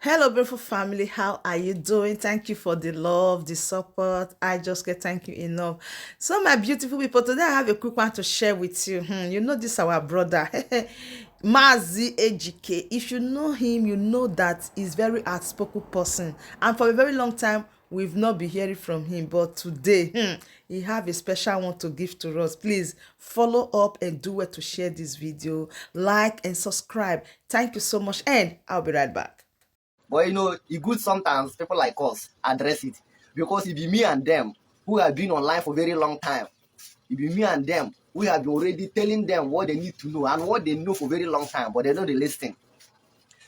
Hello, beautiful family. How are you doing? Thank you for the love, the support. I just can't thank you enough. So, my beautiful people, today I have a quick one to share with you. You know this our brother, Mazi Ejike. If you know him, you know that he's very outspoken person, and for a very long time we've not been hearing from him. But today, he have a special one to give to us. Please follow up and do well to share this video, like and subscribe. Thank you so much, and I'll be right back. But it's good sometimes people like us address it. Because it be me and them who have been online for a very long time. It be me and them who have been already telling them what they need to know and what they know for a very long time, but they don't listen.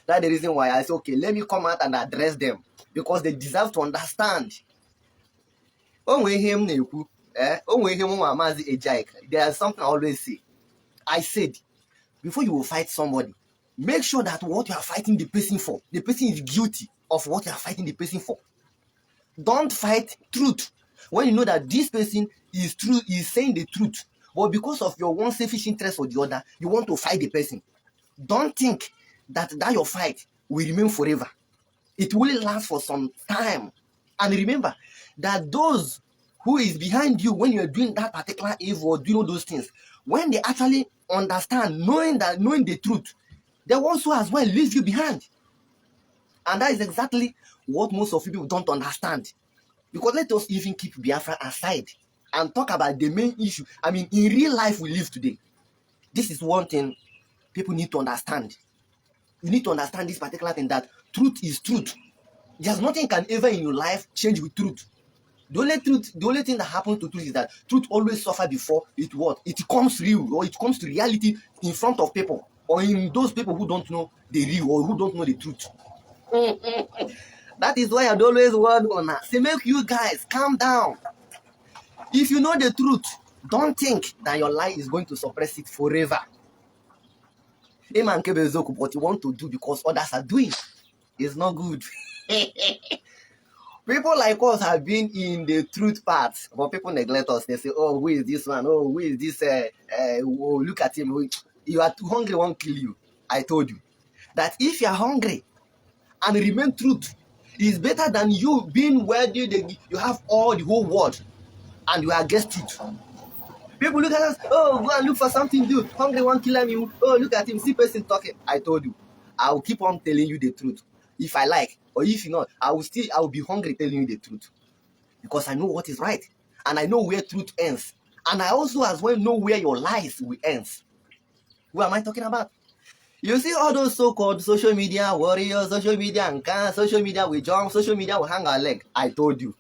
That's the reason why I say, okay, let me come out and address them. Because they deserve to understand. There's something I always say. I said, before you will fight somebody, make sure that what you are fighting the person for, the person is guilty of what you are fighting the person for. Don't fight truth when you know that this person is saying the truth, but because of your one selfish interest or the other, you want to fight the person. Don't think that your fight will remain forever. It will last for some time. And remember that those who is behind you when you're doing that particular evil or doing those things, when they actually understand, knowing the truth, they also as well leave you behind. And that is exactly what most of you people don't understand. Because let us even keep Biafra aside and talk about the main issue. I mean, in real life we live today, this is one thing people need to understand. You need to understand this particular thing, that truth is truth. There's nothing can ever in your life change with truth. The only thing that happens to truth is that truth always suffer before it comes real, or it comes to reality in front of people, or in those people who don't know the real or who don't know the truth. That is why I'd always warn on that. Say, make you guys calm down. If you know the truth, don't think that your lie is going to suppress it forever. What you want to do because others are doing is not good. People like us have been in the truth part, but people neglect us. They say, oh, who is this one? Oh, who is this? Oh, look at him. You are too hungry, won't kill you. I told you that if you are hungry and remain truth, is better than you being worthy. You have all the whole world and you are against it. People look at us, oh, go and look for something to do. Hungry won't kill you. Oh, look at him, see person talking. I told you, I will keep on telling you the truth. If I like, or if you not, I will be hungry telling you the truth. Because I know what is right. And I know where truth ends. And I also as well know where your lies will end. Who am I talking about? You see all those so-called social media warriors, social media and social media will jump, social media will hang our leg. I told you.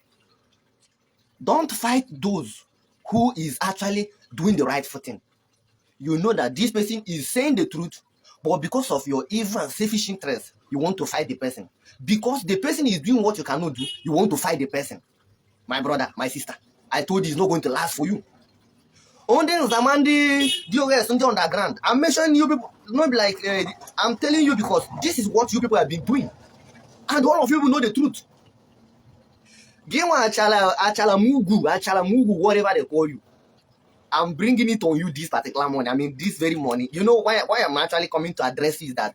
Don't fight those who is actually doing the right thing. You know that this person is saying the truth, but because of your evil and selfish interest, you want to fight the person. Because the person is doing what you cannot do, you want to fight the person. My brother, my sister, I told you it's not going to last for you. Only Zamandi, DOS, on the underground. I'm mentioning you people, not like I'm telling you because this is what you people have been doing. And all of you will know the truth. Achala Mugu, whatever they call you. I'm bringing it on you this particular morning. I mean, this very morning. You know why I'm actually coming to address is that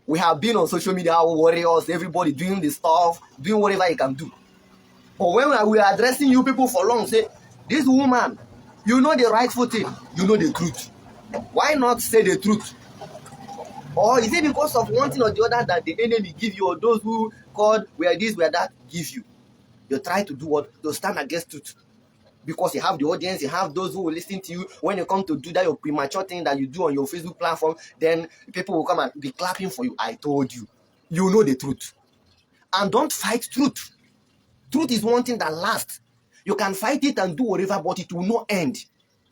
we have been on social media, warriors, everybody doing the stuff, doing whatever you can do. But when we are addressing you people for long, say, this woman, you know the rightful thing, you know the truth. Why not say the truth? Or is it because of one thing or the other that the enemy give you, or those who called, we are this, we are that, give you? You try to do what? To stand against truth. Because you have the audience, you have those who will listen to you. When you come to do that your premature thing that you do on your Facebook platform, then people will come and be clapping for you. I told you. You know the truth. And don't fight truth. Truth is one thing that lasts. You can fight it and do whatever, but it will not end.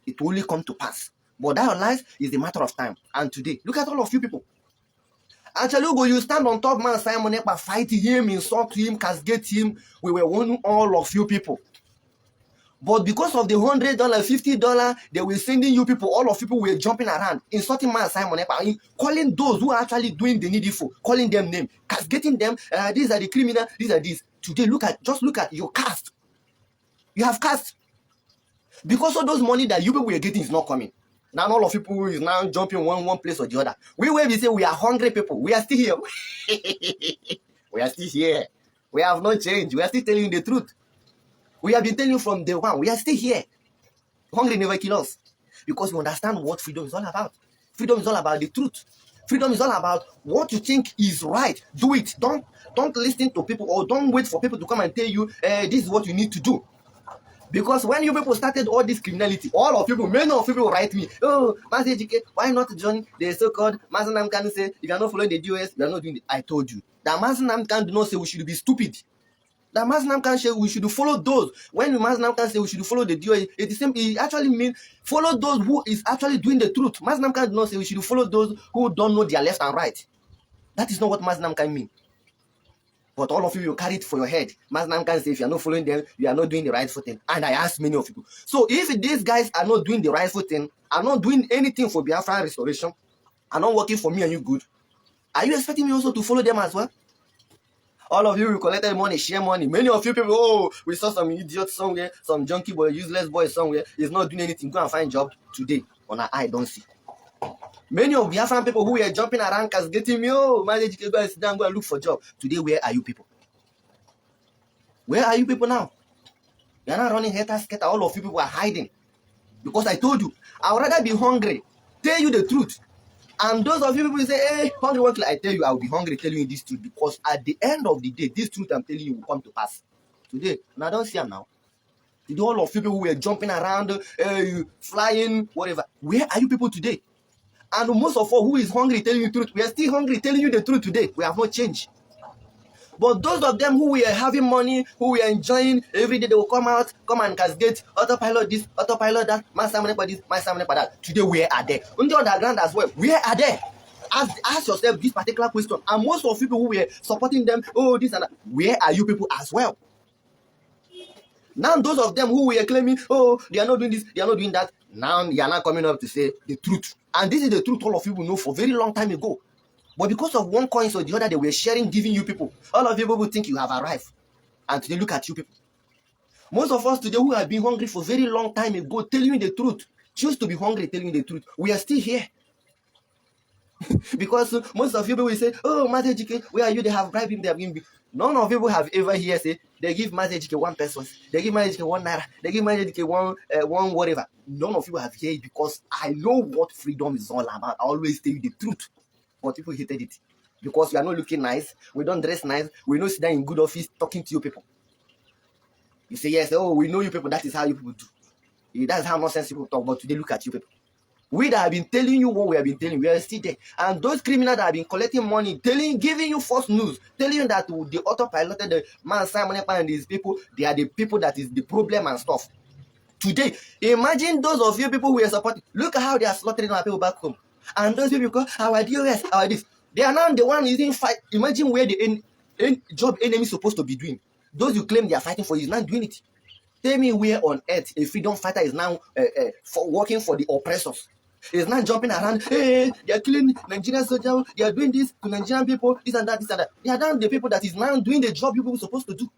It will only come to pass. But that life is a matter of time. And today, look at all of you people. Actually, you stand on top man Simon Ekpa, fight him, insult him, castigate him. We were warning all of you people. But because of the $100, $50, they were sending you people, all of people were jumping around, insulting man Simon Ekpa, calling those who are actually doing the needful, calling them name, castigating them. These are the criminal, these are these. Today, just look at your cast. You have cast. Because of those money that you people were getting is not coming. Now all of people is now jumping one place or the other. We say we are hungry people. We are still here. We are still here. We have not changed. We are still telling you the truth. We have been telling you from day one. We are still here. Hungry never kill us. Because we understand what freedom is all about. Freedom is all about the truth. Freedom is all about what you think is right. Do it. Don't listen to people, or don't wait for people to come and tell you, this is what you need to do. Because when you people started all this criminality, all of people, many of people write me, oh, Master JK, why not join the so-called Master Namkan say, if you are not following the DOS, you are not doing it. I told you. That Master Namkan do not say we should be stupid. That Master Namkan say we should follow those. When the Master Namkan say we should follow the DOS, it actually means follow those who is actually doing the truth. Master Namkan do not say we should follow those who don't know their left and right. That is not what Master Namkan means. But all of you carry it for your head. Masnam can say if you are not following them, you are not doing the right thing. And I ask many of you. So if these guys are not doing the right thing, are not doing anything for Biafra restoration, are not working for me and you good, are you expecting me also to follow them as well? All of you will collect money, share money. Many of you people, oh, we saw some idiot somewhere, some junkie boy, useless boy somewhere, is not doing anything. Go and find job today. On our eye, don't see. Many of Biafran people who were jumping around getting me, oh, manage to go and sit down, go and look for job. Today, where are you people? Where are you people now? You are not running scatter. All of you people are hiding. Because I told you, I would rather be hungry, tell you the truth. And those of you people say, hey, hungry work, I tell you, I will be hungry telling you this truth. Because at the end of the day, this truth I'm telling you will come to pass. Today, and I don't see them now. Today, all of you people who were jumping around, flying, whatever. Where are you people today? And most of all, who is hungry telling you the truth, we are still hungry telling you the truth today. We have not changed. But those of them who were having money, who were enjoying, every day they will come out, come and cascade, autopilot this, autopilot that, master money for this, master money for that. Today, where are they? On the underground as well, where are they? Ask yourself this particular question. And most of people who were supporting them, oh, this and that, where are you people as well? Now, those of them who were claiming, oh, they are not doing this, they are not doing that, now they are not coming up to say the truth. And this is the truth all of you will know for a very long time ago. But because of one coin or the other, they were sharing, giving you people. All of you people think you have arrived. And today, look at you people. Most of us today who have been hungry for a very long time ago, telling you the truth, choose to be hungry, telling you the truth. We are still here. Because most of you people will say, oh, Master JK, where are you? They have bribed him, they have given me. None of you people have ever here say, they give Master JK 1 peso, they give Master JK 1 naira, they give Master JK one whatever. None of you have here because I know what freedom is all about. I always tell you the truth. But people hated it. Because we are not looking nice, we don't dress nice, we don't sit down in good office talking to you people. You say, yes, oh, we know you people, that is how you people do. That's how nonsense people talk, but today look at you people. We that have been telling you what we have been telling, we are still there. And those criminals that have been collecting money, giving you false news, telling you that the autopiloted, the man Simon and these people, they are the people that is the problem and stuff. Today, imagine those of you people who are supporting, look at how they are slaughtering our people back home. And those people call our DOS, our this. They are now the one using fight. Imagine where the job enemy is supposed to be doing. Those you claim they are fighting for is not doing it. Tell me where on earth a freedom fighter is now working for the oppressors. He's not jumping around, hey, they are killing Nigerian soldiers, they are doing this to Nigerian people, this and that, this and that. They are not the people that is now doing the job you people are supposed to do.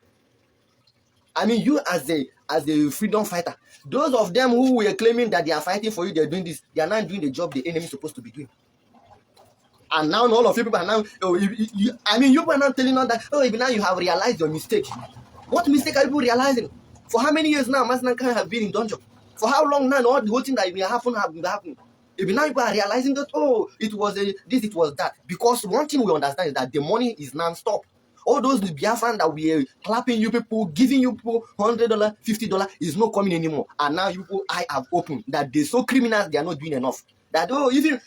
I mean, you as a freedom fighter, those of them who were claiming that they are fighting for you, they are doing this, they are not doing the job the enemy is supposed to be doing. And now all of you people are now, you people are not telling us that, oh, even now you have realized your mistake. What mistake are you realizing? For how many years now, Masnanka have been in dungeon? For how long now, all the whole thing that will happen have been happening? Even now people are realizing that, oh, it was this, it was that. Because one thing we understand is that the money is non-stop. All those Biafran that we are clapping you people, giving you people $100, $50 is not coming anymore. And now you people, I have opened that they so criminals, they are not doing enough. That, oh, even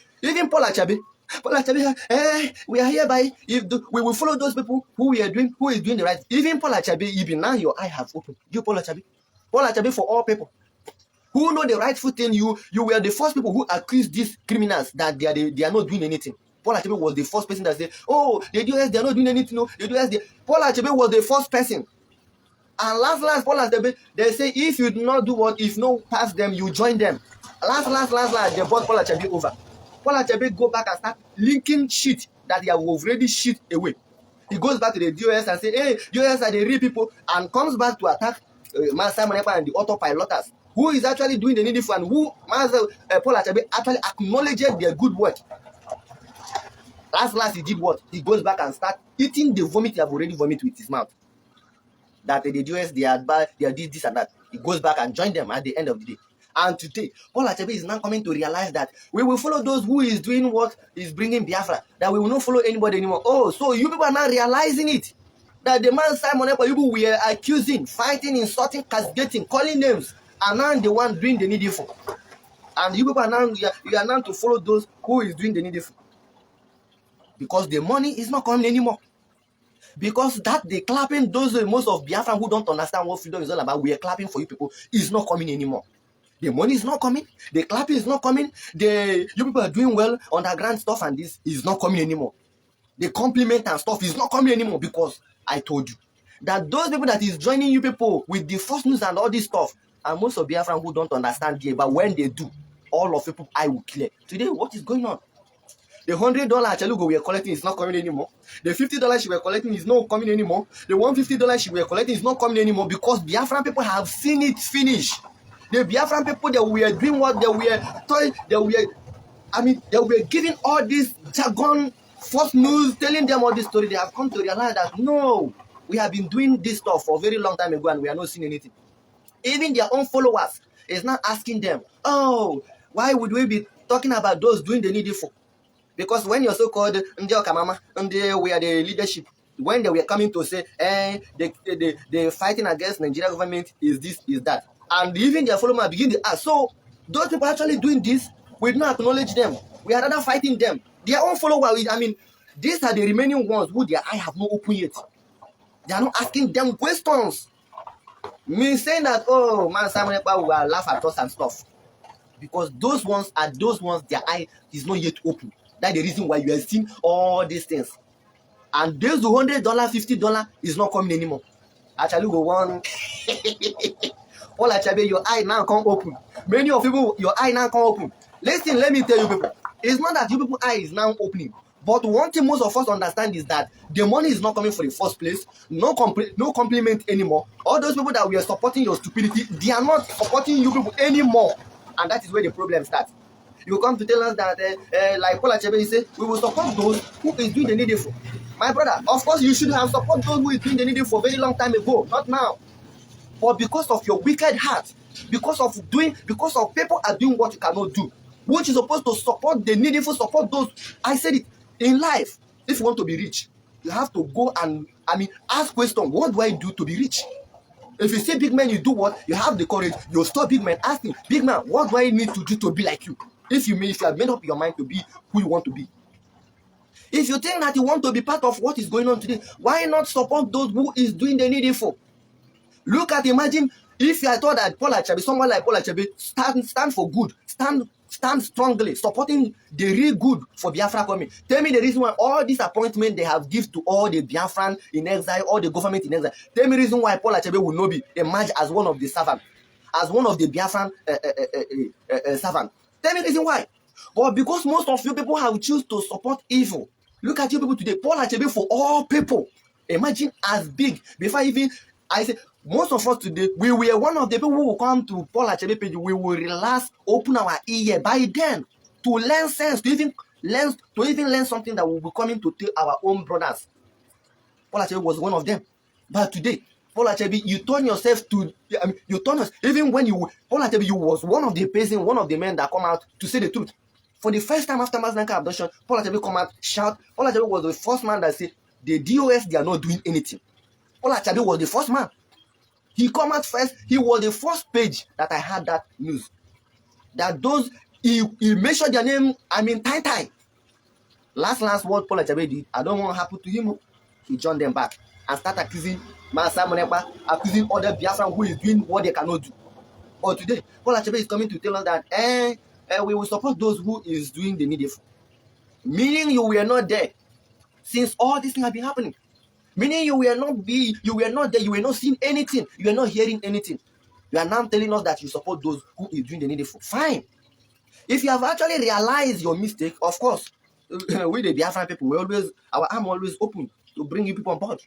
Paul Achabe, we are hereby, we will follow those people who is doing the right. Even Paul Achabe, even now your eye have opened. You Paul Achabe for all people. Who know the rightful thing, you were the first people who accused these criminals that they are not doing anything. Paul Achebe was the first person that said, oh, the DOS, they are not doing anything. No, the DOS, Paul Achebe was the first person. And last, Paul Achebe, they say, if you do not do what, if no pass them, you join them. Last, they brought Paul Achebe over. Paul Achebe go back and start linking shit that they have already shit away. He goes back to the DOS and say, hey, DOS are the real people, and comes back to attack Master Manepa and the autopiloters, who is actually doing the needful, and who Master Paul Achebe actually acknowledged their good work. Last, he did what? He goes back and start eating the vomit he have already vomited with his mouth. That the US, they are bad, they are this and that. He goes back and join them at the end of the day. And today, Paul Achebe is now coming to realize that we will follow those who is doing what is bringing Biafra, that we will not follow anybody anymore. Oh, so you people are now realizing it. That the man Simon Ekpa, you were accusing, fighting, insulting, castigating, calling names, and now the one doing the needful. And you people are now, you are now to follow those who is doing the needful. Because the money is not coming anymore. Because that the clapping, those most of Biafra who don't understand what freedom is all about, we are clapping for you people, is not coming anymore. The money is not coming, the clapping is not coming, you people are doing well, underground stuff and this is not coming anymore. The compliment and stuff is not coming anymore because I told you that those people that is joining you people with the false news and all this stuff, and most of Biafra who don't understand it, but when they do, all of people I will clear. Today, what is going on? The $100 Achalugo we are collecting is not coming anymore. The $50 she were collecting is not coming anymore. The $150 she were collecting is not coming anymore because Biafran people have seen it finish. The Biafran people that we are doing what they were giving all this jargon, false news, telling them all this story. They have come to realize that no, we have been doing this stuff for a very long time ago and we are not seeing anything. Even their own followers is not asking them, oh, why would we be talking about those doing the needful? Because when you're so-called Kamama and they were the leadership, when they were coming to say, the fighting against Nigeria government is this, is that. And even their followers begin to ask, so those people actually doing this, we do not acknowledge them. We are rather fighting them. Their own followers, these are the remaining ones who their eye have not opened yet. They are not asking them questions. Me saying that, oh, man, Simon Ekpa will laugh at us and stuff. Because those ones, their eye is not yet open. That's the reason why you are seeing all these things. And those $100, $50 is not coming anymore. Actually, go one. All actually, your eye now can't open. Many of people, your eye now can't open. Listen, let me tell you people. It's not that you people's eye is now opening. But one thing most of us understand is that the money is not coming for the first place. No compliment anymore. All those people that we are supporting your stupidity, they are not supporting you people anymore. And that is where the problem starts. You come to tell us that, like Paul Achebe say, we will support those who is doing the needful. My brother, of course, you should have supported those who is doing the needful for a very long time ago, not now. But because of your wicked heart, because of people are doing what you cannot do, which is supposed to support the needful, support those. I said it in life. If you want to be rich, you have to go and ask question. What do I do to be rich? If you say big man, you do what? You have the courage. You stop big man, ask him, big man, what do I need to do to be like you? If you have made up your mind to be who you want to be. If you think that you want to be part of what is going on today, why not support those who is doing the needful? Look at, imagine if you thought that Paul Achebe, someone like Paul Achebe, stand for good, stand strongly, supporting the real good for Biafra coming. Tell me the reason why all this appointment they have given to all the Biafran in exile, all the government in exile. Tell me the reason why Paul Achebe will not be emerged as one of the servants, as one of the Biafran servants. Tell me the reason why. But because most of you people have chosen to support evil. Look at you people today. Paul Achebe for all people. Imagine as big. Before even I say most of us today, we were one of the people who will come to Paul Achebe page. We will relax, open our ear by then to learn sense, to even learn something that will be coming to tell our own brothers. Paul Achebe was one of them. But today, Paul Achebe, you turn yourself to, even when Paul Achebe, you was one of the men that come out to say the truth. For the first time after Masnanka abduction, Paul Achebe come out, shout. Paul Achebe was the first man that said, the DOS, they are not doing anything. Paul Achebe was the first man. He come out first. He was the first page that I had that news. That those, he made sure their name, time. Last what Paul Achebe did, I don't want to happen to him. He joined them back and start accusing Simon Ekpa, accusing other Biafran who is doing what they cannot do. But today, Paul Achebe is coming to tell us that we will support those who is doing the needful. Meaning you were not there since all these things have been happening. Meaning you were not there, you were not seeing anything, you were not hearing anything. You are now telling us that you support those who is doing the needful. Fine. If you have actually realized your mistake, of course, we the Biafran people, our arm always open to bring you people on board.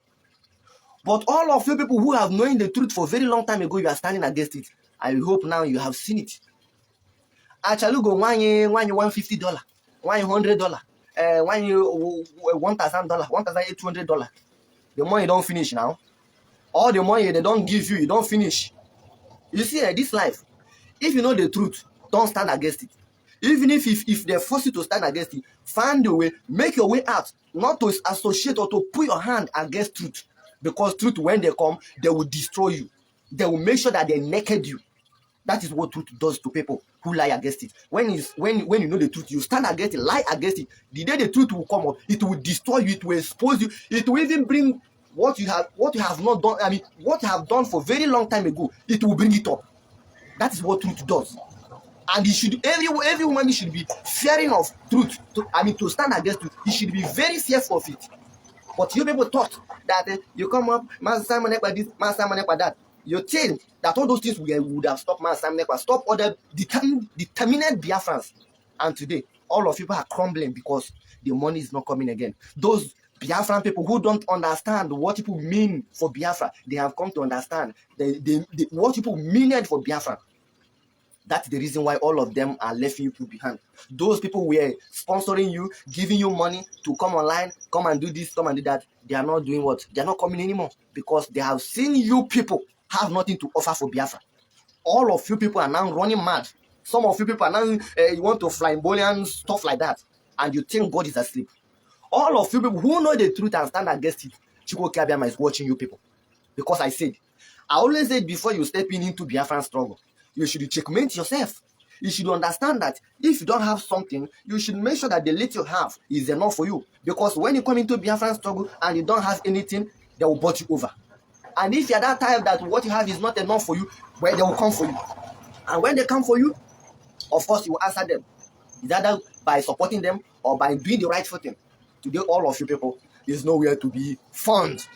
But all of you people who have known the truth for a very long time ago, you are standing against it. I hope now you have seen it. Actually, go $150, $100. when you $1,000, $1,800, the money don't finish now. All the money they don't give you, you don't finish. You see, this life, if you know the truth, don't stand against it. Even if they force you to stand against it, find a way, make your way out, not to associate or to put your hand against truth. Because truth, when they come, they will destroy you. They will make sure that they naked you. That is what truth does to people who lie against it. When you know the truth, you stand against it, lie against it. The day the truth will come up, it will destroy you, it will expose you, it will even bring what you have not done. I mean, what you have done for a very long time ago, it will bring it up. That is what truth does. And every woman should be fearing of truth. To stand against truth, he should be very fearful of it. But you people thought that you come up, Master Simon Ekpa this, Master Simon Ekpa that. You think that all those things would have stopped Master Simon Ekpa, stop other determined Biafrans. And today, all of people are crumbling because the money is not coming again. Those Biafran people who don't understand what people mean for Biafra, they have come to understand what people mean for Biafra. That's the reason why all of them are left you behind. Those people were sponsoring you, giving you money to come online, come and do this, come and do that. They are not doing what? They are not coming anymore because they have seen you people have nothing to offer for Biafra. All of you people are now running mad. Some of you people are now, you want to fly and stuff like that. And you think God is asleep. All of you people who know the truth and stand against it, Chukwu Kabiama is watching you people. Because I always said before you step into Biafran struggle, you should checkmate yourself. You should understand that if you don't have something, you should make sure that the little you have is enough for you. Because when you come into Biafran struggle and you don't have anything, they will butt you over. And if you're that type that what you have is not enough for you, well, they will come for you. And when they come for you, of course, you will answer them. It's either by supporting them or by doing the right thing. Today, all of you people is nowhere to be found.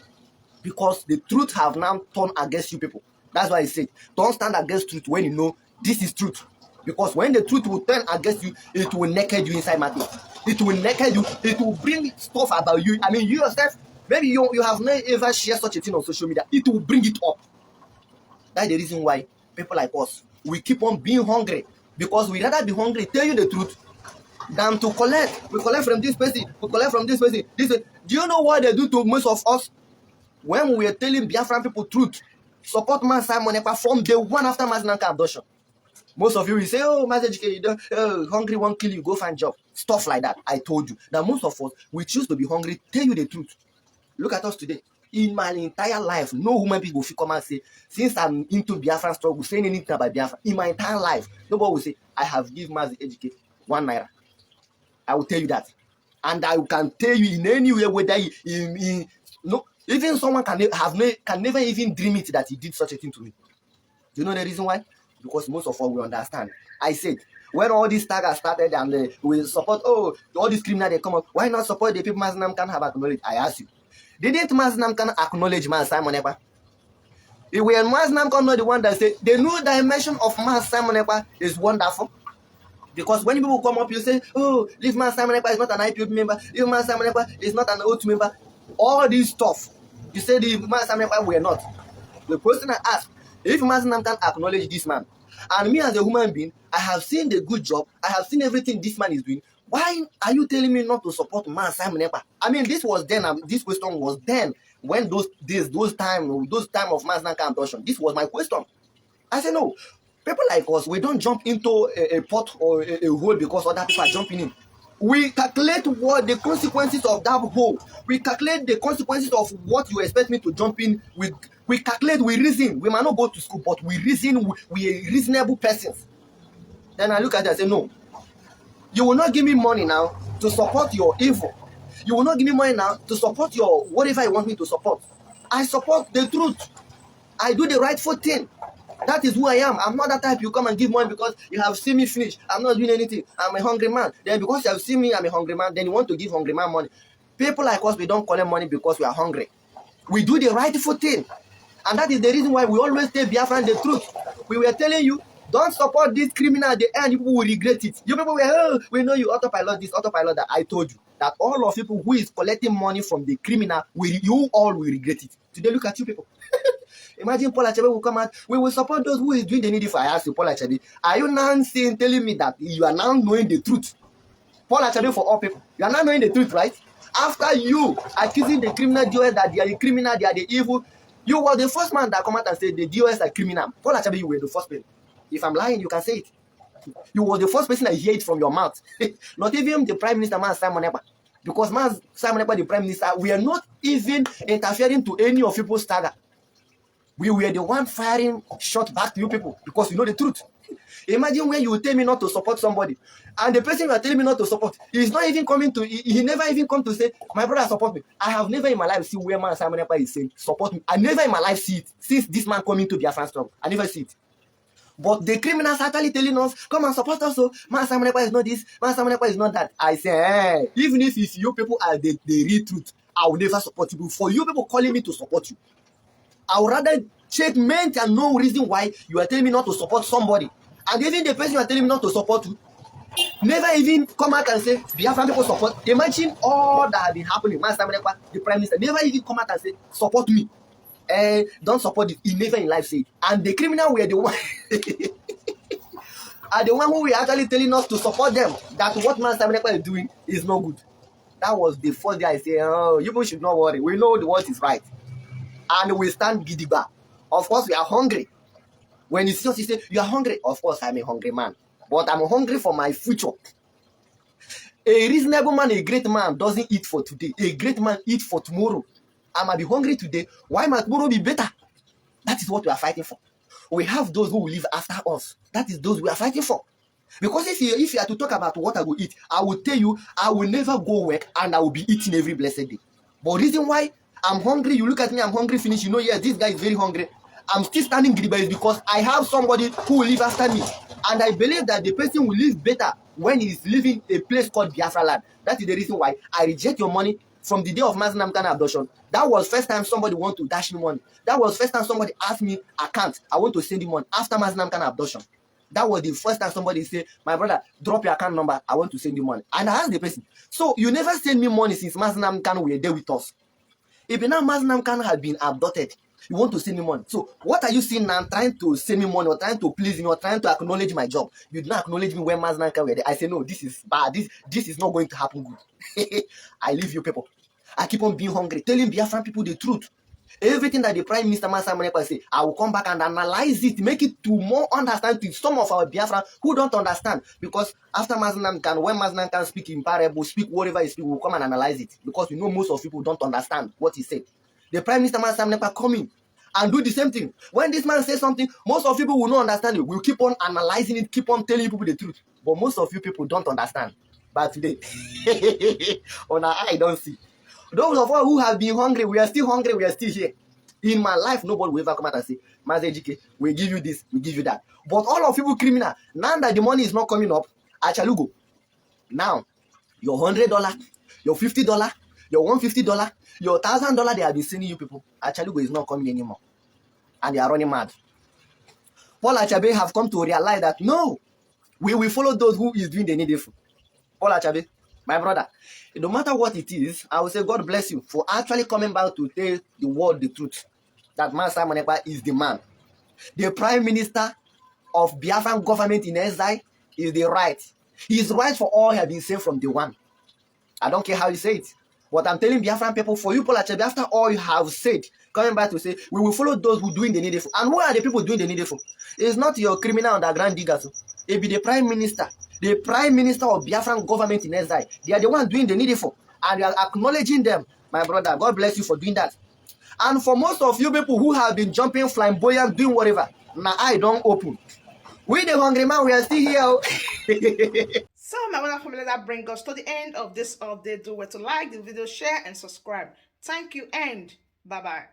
Because the truth have now turned against you people. That's why I say, don't stand against truth when you know this is truth. Because when the truth will turn against you, it will naked you inside market. It will naked you. It will bring stuff about you. I mean, you yourself, maybe you have never ever shared such a thing on social media. It will bring it up. That's the reason why people like us, we keep on being hungry. Because we rather be hungry, tell you the truth, than to collect. We collect from this person. We collect from this person. Do you know what they do to most of us? When we are telling Biafran people truth, support Master Simon Ekpa from day one after Master Nanka abduction. Most of you will say, oh, Master JK, hungry won't kill you, go find job. Stuff like that. I told you. That most of us, we choose to be hungry, tell you the truth. Look at us today. In my entire life, no woman people will come and say, since I'm into Biafran struggle, saying anything about Biafra, in my entire life, nobody will say, I have given Master JK 1 naira. I will tell you that. And I can tell you in any way whether even someone can never even dream it that he did such a thing to me. Do you know the reason why? Because most of us will understand. I said, when all these taggers started and we support, all these criminals, they come up, why not support the people Master Nam can have acknowledged? I ask you. Didn't Master Nam can acknowledge Master Simon Ekpa? If we are Master Nam can not the one that said, the new dimension of Master Simon Ekpa is wonderful. Because when people come up, you say, oh, this Master Simon Ekpa is not an IPOB member, this Master Simon Ekpa is not an OT member. All this stuff. You say the Master Simon Ekpa were not. The question I ask, if Master Nam can acknowledge this man, and me as a human being, I have seen the good job, I have seen everything this man is doing, why are you telling me not to support Master Simon Ekpa? I mean, this was then, this question was then, when those time of Master Nam abduction, this was my question. I said, no, people like us, we don't jump into a pot or a hole because other people are jumping in. We calculate what the consequences of that hole. We calculate the consequences of what you expect me to jump in. We calculate, we reason. We might not go to school, but we reason. We are reasonable persons. Then I look at it and say, no. You will not give me money now to support your evil. You will not give me money now to support your whatever you want me to support. I support the truth. I do the rightful thing. That is who I am. I'm not that type you come and give money because you have seen me finish. I'm not doing anything. I'm a hungry man. Then because you have seen me, I'm a hungry man, then you want to give hungry man money. People like us, we don't collect money because we are hungry. We do the rightful thing. And that is the reason why we always tell Biafran the truth. We were telling you, don't support this criminal at the end, you people will regret it. You people were, oh, we know you autopilot this, autopilot that. I told you that all of people who is collecting money from the criminal, you all will regret it. Today, look at you people. Imagine Paul Achebe will come out. We will support those who is doing the needful. I ask you, Paul Achebe, are you now telling me that you are now knowing the truth? Paul Achabe for all people. You are not knowing the truth, right? After you accusing the criminal DOS that they are the criminal, they are the evil, you were the first man that come out and said the DOS are criminal. Paul Achabe, you were the first person. If I'm lying, you can say it. You were the first person that hear it from your mouth. Not even the Prime Minister, Man Simon Ekpa. Because Man Simon Ekpa, the Prime Minister, we are not even interfering to any of people's stagger. We were the one firing shot back to you people because you know the truth. Imagine when you tell me not to support somebody, and the person you are telling me not to support, he's not even coming to, he never even come to say, my brother, support me. I have never in my life seen where Man Simon Ekpa is saying, support me. I never in my life see it since this man coming to Biafra struggle. I never see it. But the criminals are actually telling us, come and support us. So, Man Simon Ekpa is not this, Man Simon Ekpa is not that. I say, hey, even if you people are the real truth, I will never support you. For you people calling me to support you, I would rather checkmate and no reason why you are telling me not to support somebody. And even the person you are telling me not to support you, never even come out and say, Biafran people support. Imagine all that have been happening. Man Simon Ekpa, the Prime Minister, never even come out and say, support me. Don't support it. He never in life say it. And the criminal were the one are the one who were actually telling us to support them. That what Man Simon Ekpa is doing is no good. That was the first day I say, oh, you people should not worry. We know the what is right. And we stand gidigba. Of course, we are hungry. When you see us, you say, you are hungry. Of course, I'm a hungry man. But I'm hungry for my future. A reasonable man, a great man, doesn't eat for today. A great man eats for tomorrow. I might be hungry today. Why might tomorrow be better? That is what we are fighting for. We have those who will live after us. That is those we are fighting for. Because if you are to talk about what I will eat, I will tell you, I will never go work and I will be eating every blessed day. But reason why I'm hungry, you look at me, I'm hungry, finish. You know, yes, this guy is very hungry. I'm still standing Griba is because I have somebody who will live after me. And I believe that the person will live better when he is living a place called Biafra land. That is the reason why I reject your money from the day of Mazi Nnamdi Kanu abduction. That was first time somebody want to dash me money. That was first time somebody asked me account. I want to send him money after Mazi Nnamdi Kanu abduction. That was the first time somebody say, my brother, drop your account number. I want to send you money. And I asked the person, so you never send me money since Mazi Nnamdi Kanu were there with us. If now Mazi Nnamdi Kanu has been abducted, you want to send me money. So what are you seeing now? Trying to send me money or trying to please me or trying to acknowledge my job? You did not acknowledge me when Mazi Nnamdi Kanu were there. I say, no, this is bad. This is not going to happen good. I leave you people. I keep on being hungry, telling Biafran people the truth. Everything that the Prime Minister Man Simon Ekpa say, I will come back and analyze it, make it to more understand to some of our Biafran who don't understand. Because after Mazi Nnamdi Kanu, when Mazi Nnamdi Kanu speak in parable, speak whatever he speak, we'll come and analyze it. Because we know most of people don't understand what he said. The Prime Minister Man Simon Ekpa come in and do the same thing. When this man says something, most of people will not understand it. We'll keep on analyzing it, keep on telling people the truth. But most of you people don't understand. But today, on our eye, don't see. Those of us who have been hungry, we are still hungry, we are still here. In my life, nobody will ever come out and say, Mazi Ejike, we give you this, we give you that. But all of you criminal, now that the money is not coming up, Achalugo, now, your $100, your $50, your $150, your $1,000 they have been sending you people, Achalugo is not coming anymore. And they are running mad. Paul Achabe have come to realize that, no, we will follow those who is doing the needful. Paul Achabe, my brother, no matter what it is, I will say God bless you for actually coming back to tell the world the truth. That Man Simon Ekpa is the man. The Prime Minister of Biafran government in exile is the right. He is right for all he has been saying from day one. I don't care how you say it. But I'm telling Biafran people, for you, Paul Achabe, after all you have said, coming back to say, we will follow those who doing the needful. And who are the people doing the needful? It's not your criminal underground diggers. It be the Prime Minister. The Prime Minister of Biafran government in exile. They are the ones doing the needful. And you are acknowledging them. My brother, God bless you for doing that. And for most of you people who have been jumping, flamboyant, doing whatever, my eye don't open. We the hungry man, we are still here. So my wonderful family, that brings us to the end of this update. Do well to like the video, share, and subscribe. Thank you, and bye-bye.